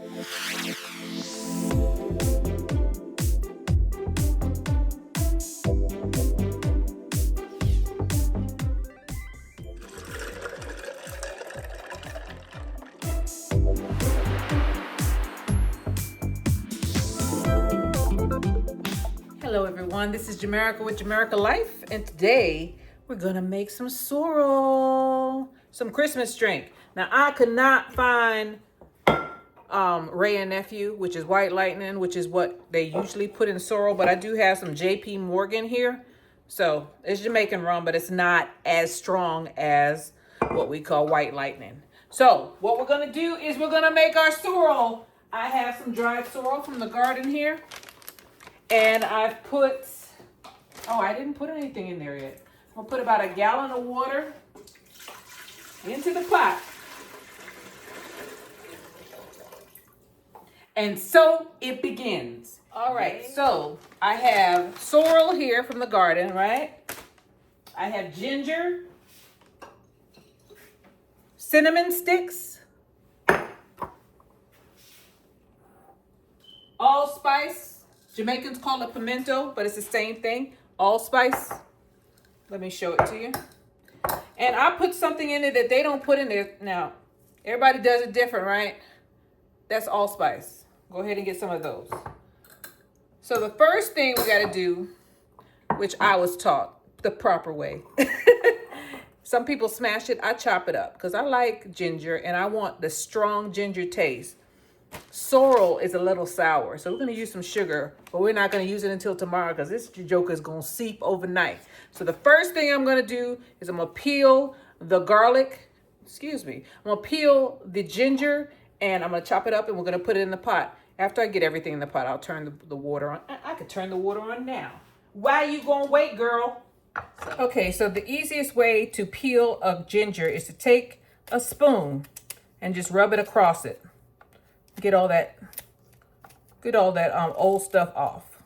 Hello everyone, this is Jamaica with Jamaica Life, and today we're gonna make some sorrel, some Christmas drink. Now I could not find Ray and Nephew, which is white lightning, which is what they usually put in sorrel, but I do have some JP Morgan here. So it's Jamaican rum, but it's not as strong as what we call white lightning. So what we're gonna do is we're gonna make our sorrel. I have some dried sorrel from the garden here. And I've put, oh, I didn't put anything in there yet. I'm gonna put about a gallon of water into the pot. And so it begins. All right, so I have sorrel here from the garden, right? I have ginger, cinnamon sticks, allspice. Jamaicans call it pimento, but it's the same thing. Allspice. Let me show it to you. And I put something in it that they don't put in there. Now, everybody does it different, right? That's allspice. Go ahead and get some of those. So the first thing we got to do, which I was taught the proper way. Some people smash it. I chop it up because I like ginger and I want the strong ginger taste. Sorrel is a little sour, so we're going to use some sugar, but we're not going to use it until tomorrow because this joker is going to seep overnight. So the first thing I'm going to do is I'm going to peel the garlic, I'm going to peel the ginger, and I'm going to chop it up, and we're going to put it in the pot. After I get everything in the pot, I'll turn the water on. I could turn the water on now. Why you going to wait, girl? Okay, so the easiest way to peel a ginger is to take a spoon and just rub it across it. Get all that old stuff off.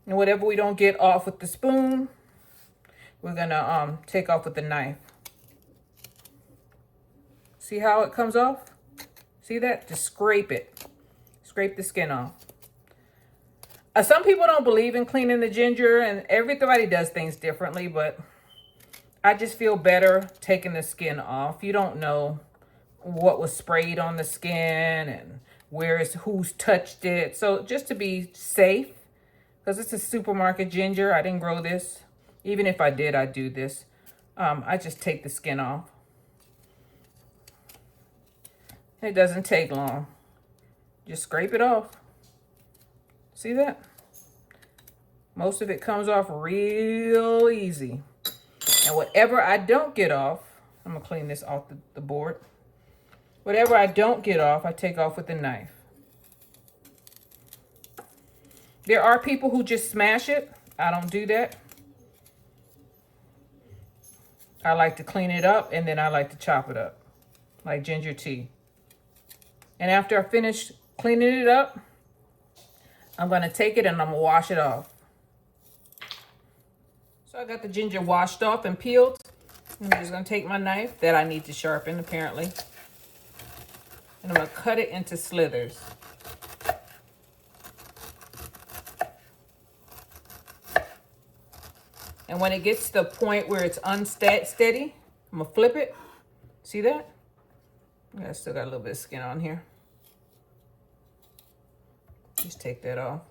And whatever we don't get off with the spoon, we're gonna take off with the knife. See how it comes off? See that? Just scrape it. Scrape the skin off. Some people don't believe in cleaning the ginger, and everybody does things differently, but I just feel better taking the skin off. You don't know what was sprayed on the skin and who's touched it. So just to be safe, because it's a supermarket ginger, I didn't grow this. Even if I did, I'd do this. I just take the skin off. It doesn't take long. Just scrape it off. See that? Most of it comes off real easy. And whatever I don't get off, I'm gonna clean this off the board. Whatever I don't get off, I take off with a knife. There are people who just smash it. I don't do that. I like to clean it up, and then I like to chop it up, like ginger tea. And after I finish cleaning it up, I'm going to take it and I'm going to wash it off. So I got the ginger washed off and peeled. I'm just going to take my knife that I need to sharpen, apparently. And I'm going to cut it into slithers. And when it gets to the point where it's unsteady, I'm going to flip it. See that? I still got a little bit of skin on here. Just take that off.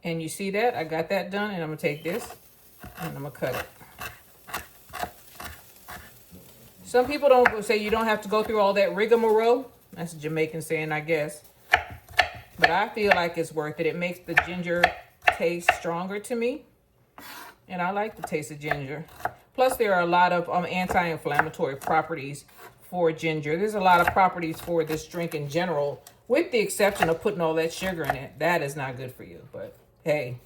And you see that? I got that done, and I'm going to take this, and I'm going to cut it. Some people don't say you don't have to go through all that rigmarole. That's a Jamaican saying, I guess. But I feel like it's worth it. It makes the ginger taste stronger to me. And I like the taste of ginger. Plus, there are a lot of anti-inflammatory properties for ginger. There's a lot of properties for this drink in general, with the exception of putting all that sugar in it. That is not good for you. But, hey,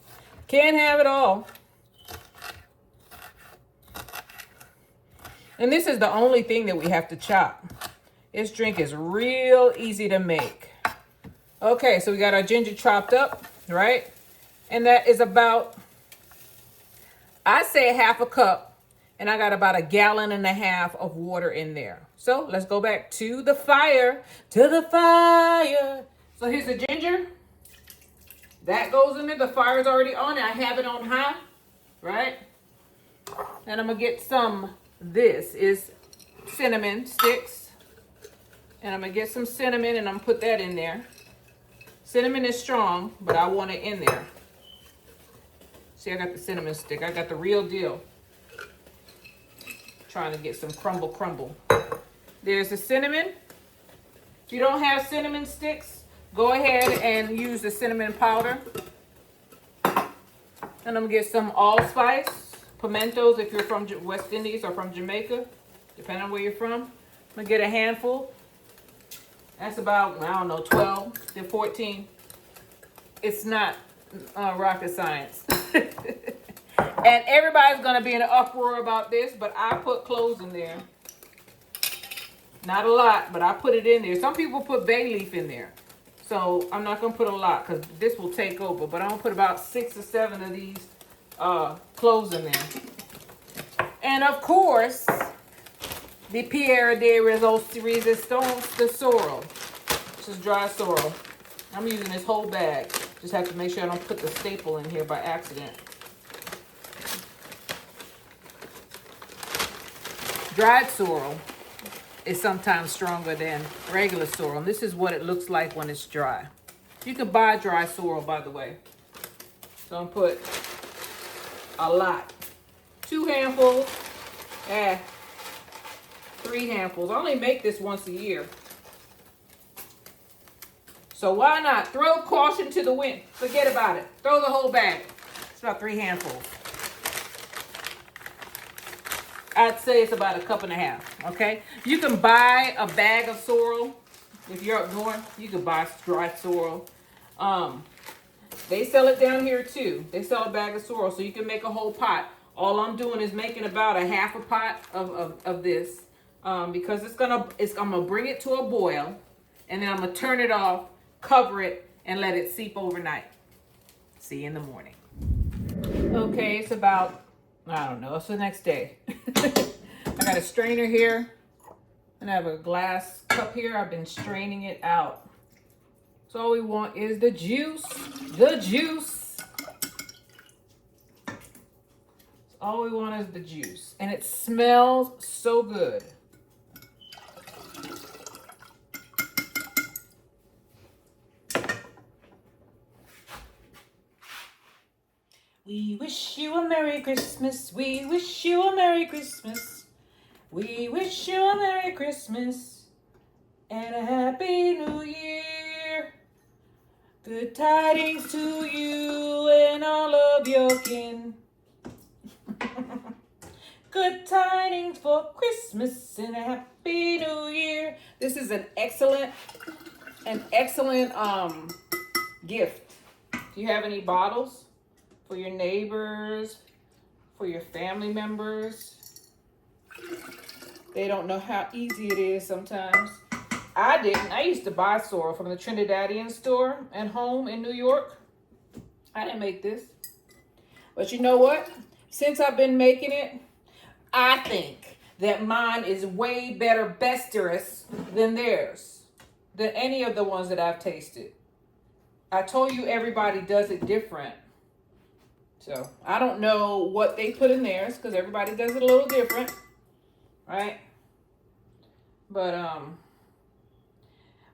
can't have it all. And this is the only thing that we have to chop. This drink is real easy to make. Okay, so we got our ginger chopped up, right? And that is about I say half a cup, and I got about 1.5 gallons of water in there. So let's go back to the fire, to the fire. So here's the ginger. That goes in there. The fire's already on it. I have it on high, right? And I'm gonna get some, this is cinnamon sticks. And I'm gonna get some cinnamon and I'm gonna put that in there. Cinnamon is strong, but I want it in there. See, I got the cinnamon stick. I got the real deal. Trying to get some crumble. There's the cinnamon. If you don't have cinnamon sticks, go ahead and use the cinnamon powder. And I'm gonna get some allspice, pimentos if you're from West Indies or from Jamaica, depending on where you're from. I'm gonna get a handful. That's about, I don't know, 12 to 14. It's not rocket science. And everybody's gonna be in an uproar about this, but I put cloves in there. Not a lot, but I put it in there. Some people put bay leaf in there. So I'm not gonna put a lot because this will take over, but I'm gonna put about 6 or 7 of these cloves in there. And of course, the pierre de resistance, the sorrel. This is dry sorrel. I'm using this whole bag. Just have to make sure I don't put the staple in here by accident. Dried sorrel is sometimes stronger than regular sorrel. And this is what it looks like when it's dry. You can buy dry sorrel, by the way. So I'm gonna put a lot. 2 handfuls. 3 handfuls. I only make this once a year. So why not? Throw caution to the wind. Forget about it. Throw the whole bag. It's about 3 handfuls. I'd say it's about 1.5 cups, okay? You can buy a bag of sorrel. If you're up north, you can buy dry sorrel. They sell it down here too. They sell a bag of sorrel, so you can make a whole pot. All I'm doing is making about 1/2 pot of this because I'm gonna bring it to a boil, and then I'm gonna turn it off, cover it, and let it seep overnight. See you in the morning. Okay, it's about, I don't know, it's the next day. I got a strainer here, and I have a glass cup here. I've been straining it out. So all we want is the juice. The juice. All we want is the juice. And it smells so good. We wish you a Merry Christmas. We wish you a Merry Christmas. We wish you a Merry Christmas and a Happy New Year. Good tidings to you and all of your kin. Good tidings for Christmas and a Happy New Year. This is an excellent gift. Do you have any bottles for your neighbors, for your family members? They don't know how easy it is sometimes. I didn't. I used to buy sorrel from the Trinidadian store at home in New York. I didn't make this. But you know what? Since I've been making it, I think that mine is way better, besterous than theirs, than any of the ones that I've tasted. I told you everybody does it different. So I don't know what they put in theirs because everybody does it a little different, right? But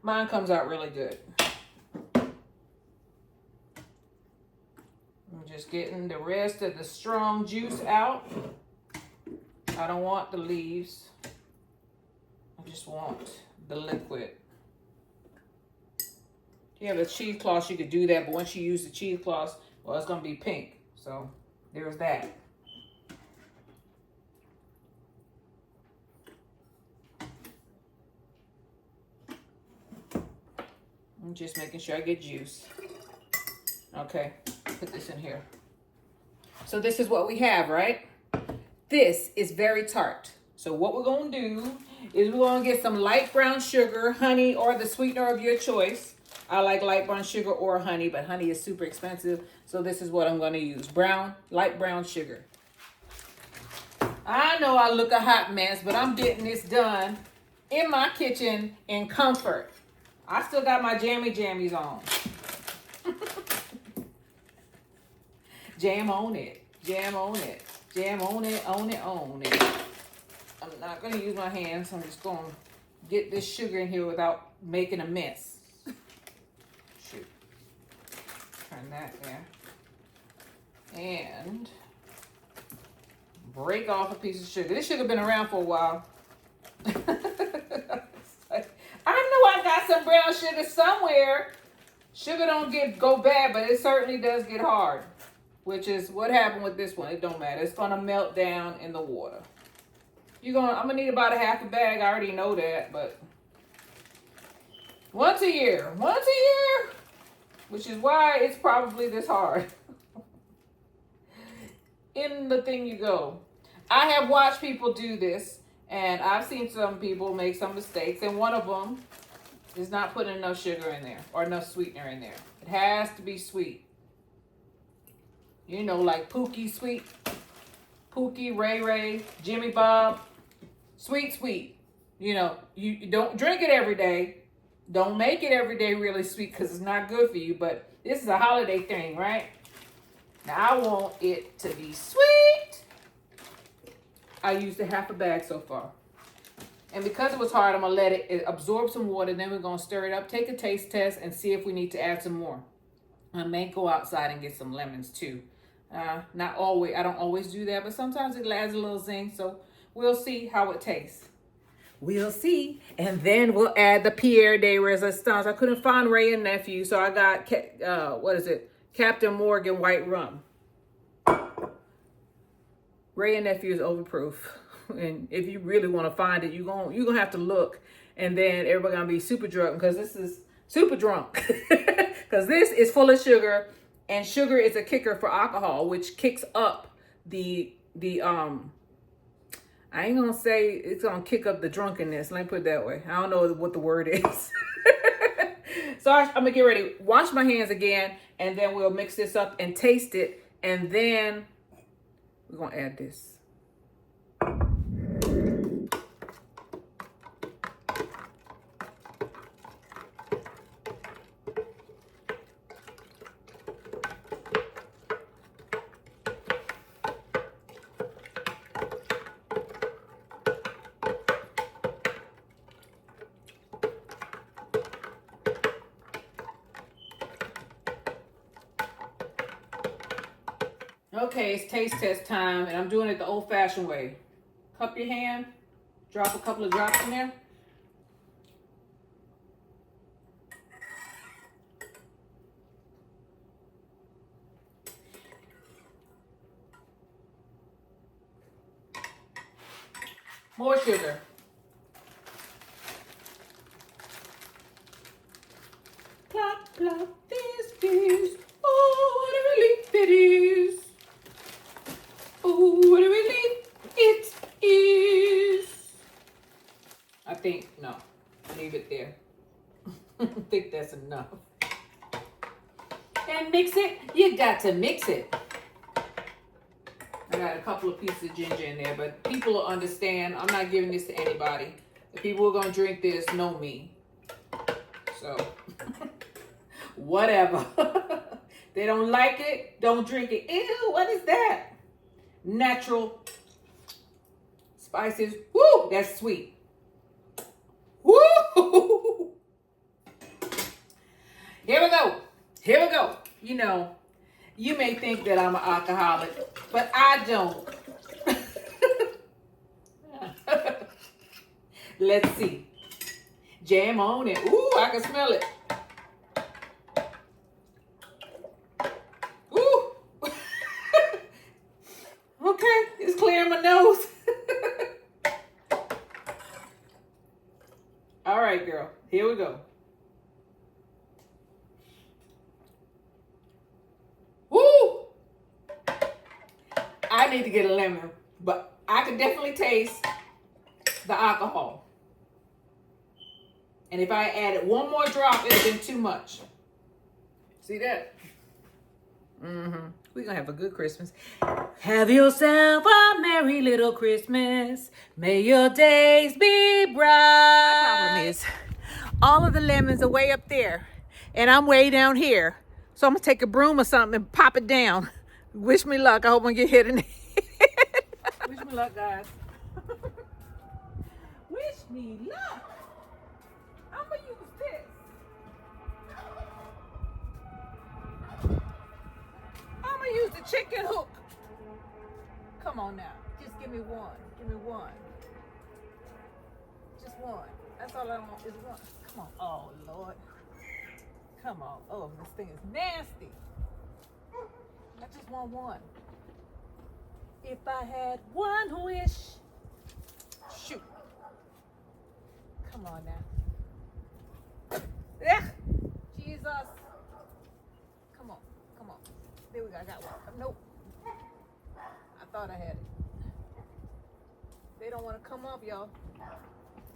mine comes out really good. I'm just getting the rest of the strong juice out. I don't want the leaves. I just want the liquid. If you have a cheesecloth, you could do that, but once you use the cheesecloth, well, it's going to be pink. So there's that. I'm just making sure I get juice. Okay, put this in here. So this is what we have, right? This is very tart. So what we're going to do is we're going to get some light brown sugar, honey, or the sweetener of your choice. I like light brown sugar or honey, but honey is super expensive. So this is what I'm going to use. Light brown sugar. I know I look a hot mess, but I'm getting this done in my kitchen in comfort. I still got my jammies on. Jam on it. Jam on it. Jam on it, on it, on it. I'm not going to use my hands. I'm just going to get this sugar in here without making a mess. Shoot. Turn that there. And break off a piece of sugar. This sugar been around for a while. I know I got some brown sugar somewhere. Sugar don't go bad, but it certainly does get hard. Which is what happened with this one. It don't matter. It's gonna melt down in the water. I'm gonna need about a half a bag. I already know that, but once a year, which is why it's probably this hard. In the thing you go. I have watched people do this, and I've seen some people make some mistakes, and one of them is not putting enough sugar in there or enough sweetener in there. It has to be sweet. You know, like Pookie sweet, Pookie, Ray Ray, Jimmy Bob, sweet. You know, you don't drink it every day. Don't make it every day really sweet because it's not good for you. But this is a holiday thing, right? Now I want it to be sweet. I used a half a bag so far. And because it was hard, I'm going to let it absorb some water. Then we're going to stir it up, take a taste test, and see if we need to add some more. I may go outside and get some lemons too. Not always. I don't always do that, but sometimes it adds a little zing. So we'll see how it tastes. We'll see. And then we'll add the Pierre de Resistance. I couldn't find Ray and Nephew, so I got, Captain Morgan White Rum. Ray and Nephew is overproof. And if you really want to find it, you're gonna have to look. And then everybody gonna be super drunk because this is super drunk. Because this is full of sugar. And sugar is a kicker for alcohol, which kicks up the I ain't gonna say it's gonna kick up the drunkenness. Let me put it that way. I don't know what the word is. So I'm gonna get ready, wash my hands again, and then we'll mix this up and taste it. And then we're gonna add this. Okay, it's taste test time, and I'm doing it the old-fashioned way. Cup your hand, drop a couple of drops in there. More sugar. Plop, plop, this is, oh, what a relief it is. Oh, what a relief it is. I think, no, leave it there. I think that's enough. And mix it. You got to mix it. I got a couple of pieces of ginger in there, but people will understand. I'm not giving this to anybody. The people who are going to drink this know me. So, whatever. They don't like it, don't drink it. Ew, what is that? Natural spices. Woo, that's sweet. Woo! Here we go. Here we go. You know, you may think that I'm an alcoholic, but I don't. Let's see. Jam on it. Ooh, I can smell it. Ooh. Okay, it's clearing my nose. All right, girl. Here we go. Woo! I need to get a lemon, but I can definitely taste the alcohol. And if I added one more drop, it would have been too much. See that? We're going to have a good Christmas. Have yourself a merry little Christmas. May your days be bright. My problem is, all of the lemons are way up there, and I'm way down here. So I'm going to take a broom or something and pop it down. Wish me luck. I hope I get hit in the head. Wish me luck, guys. Wish me luck. I'm going to use this. I'm going to use the chicken hook. Come on now. Just give me one. Give me one. Just one. That's all I want is one. Come on. Oh, Lord. Come on. Oh, this thing is nasty. I just want one. If I had one wish. Shoot. Come on now. Yeah. Jesus. Come on. Come on. There we go. I got one. Nope. I thought I had it. They don't want to come up, y'all.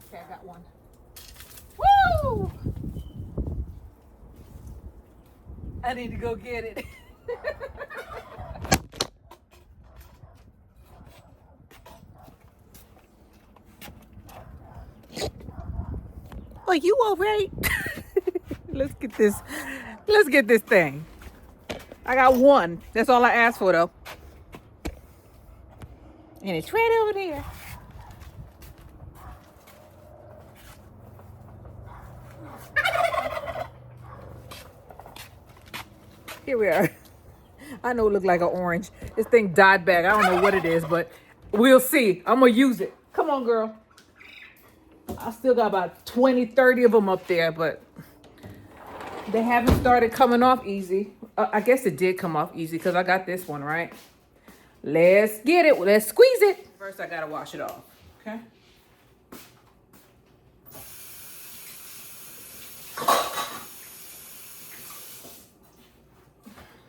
Okay, I got one. Woo! I need to go get it. Are you all right? Let's get this. Let's get this thing. I got one. That's all I asked for, though. And it's right over there. Here we are. I know it looked like an orange. This thing died back. I don't know what it is, but we'll see. I'm going to use it. Come on, girl. I still got about 20, 30 of them up there, but they haven't started coming off easy. I guess it did come off easy because I got this one, right? Let's get it. Let's squeeze it. First, I got to wash it off, okay?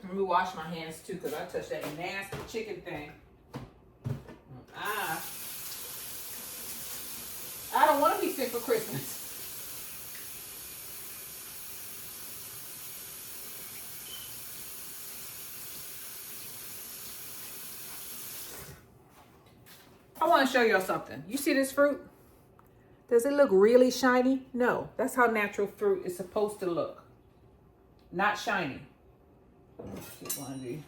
Let me wash my hands, too, because I touched that nasty chicken thing. I don't want to be sick for Christmas. I want to show y'all something. You see this fruit? Does it look really shiny? No, that's how natural fruit is supposed to look. Not shiny. Let's get one of these.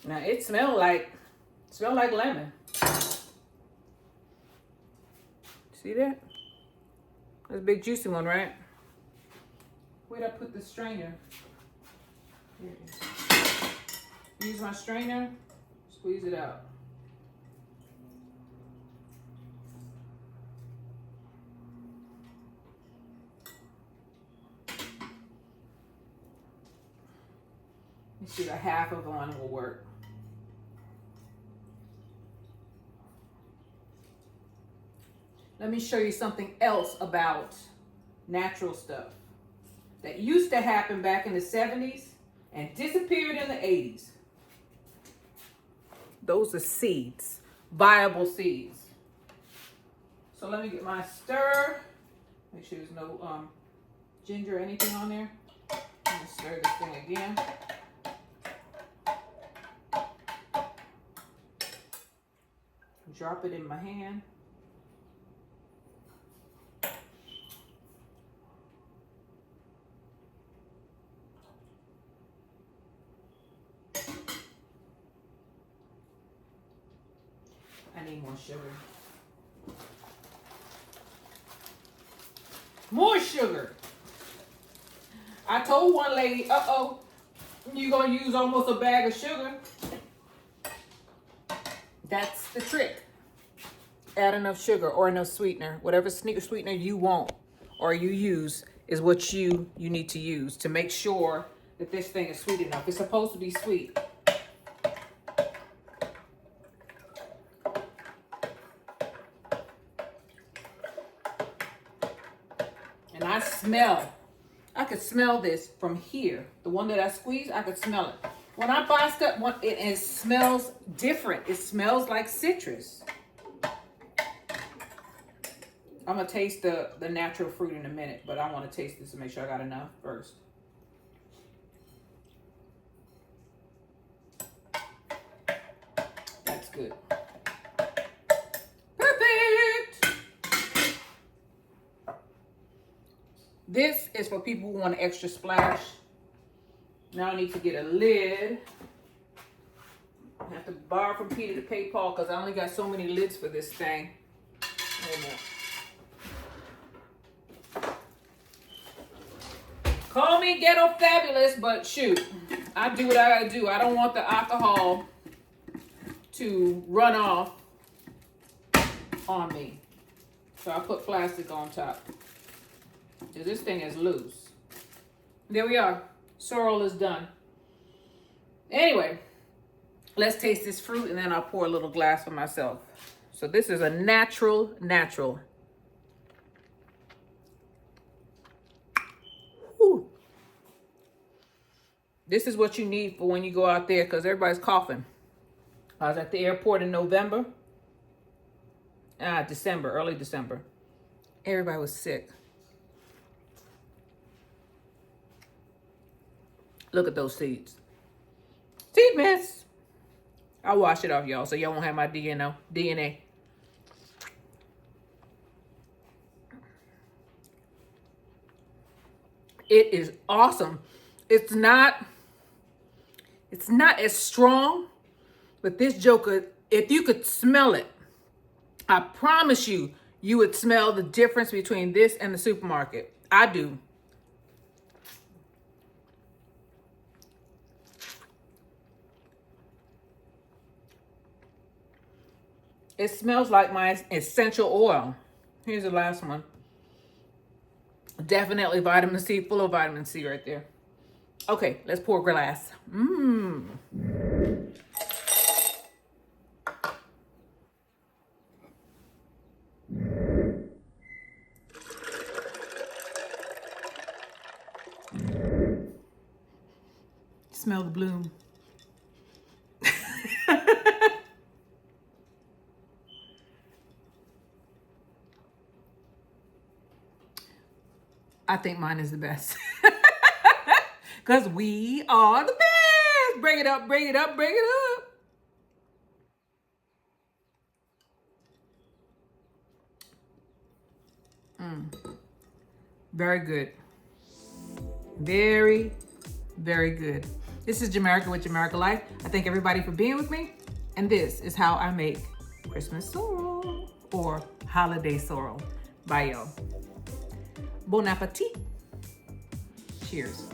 Now it smells like lemon. See that? That's a big juicy one, right? Where'd I put the strainer? Here it is. Use my strainer, squeeze it out. You see, the half of one will work. Let me show you something else about natural stuff that used to happen back in the 70s and disappeared in the 80s. Those are seeds, viable seeds. So let me get my stir. Make sure there's no ginger or anything on there. Let me stir this thing again. Drop it in my hand. I need more sugar. More sugar. I told one lady, you're going to use almost a bag of sugar. That's the trick. Add enough sugar or enough sweetener. Whatever sweetener you want or you use is what you need to use to make sure that this thing is sweet enough. It's supposed to be sweet. And I could smell this from here. The one that I squeezed, I could smell it. When I buy stuff, it smells different. It smells like citrus. I'm gonna taste the natural fruit in a minute, but I want to taste this to make sure I got enough first. That's good. Perfect. This is for people who want an extra splash. Now I need to get a lid. I have to borrow from Peter to pay Paul because I only got so many lids for this thing. Wait a minute. Call me ghetto fabulous, but shoot, I do what I gotta do. I don't want the alcohol to run off on me. So I put plastic on top. Because this thing is loose. There we are. Sorrel is done. Anyway, let's taste this fruit and then I'll pour a little glass for myself. So this is a natural. Whew. This is what you need for when you go out there because everybody's coughing. I was at the airport in November. December, early December. Everybody was sick. Look at those seeds. Seed mess. I'll wash it off, y'all, so y'all won't have my DNA. It is awesome. It's not as strong, but this joker, if you could smell it, I promise you, you would smell the difference between this and the supermarket. I do. It smells like my essential oil. Here's the last one. Definitely vitamin C, full of vitamin C right there. Okay, let's pour a glass. Smell the bloom. I think mine is the best. Because we are the best. Bring it up, bring it up, bring it up. Very good. Very, very good. This is Jamaica with Jamaica Life. I thank everybody for being with me. And this is how I make Christmas sorrel or holiday sorrel. Bye, y'all. Bon appetit. Cheers.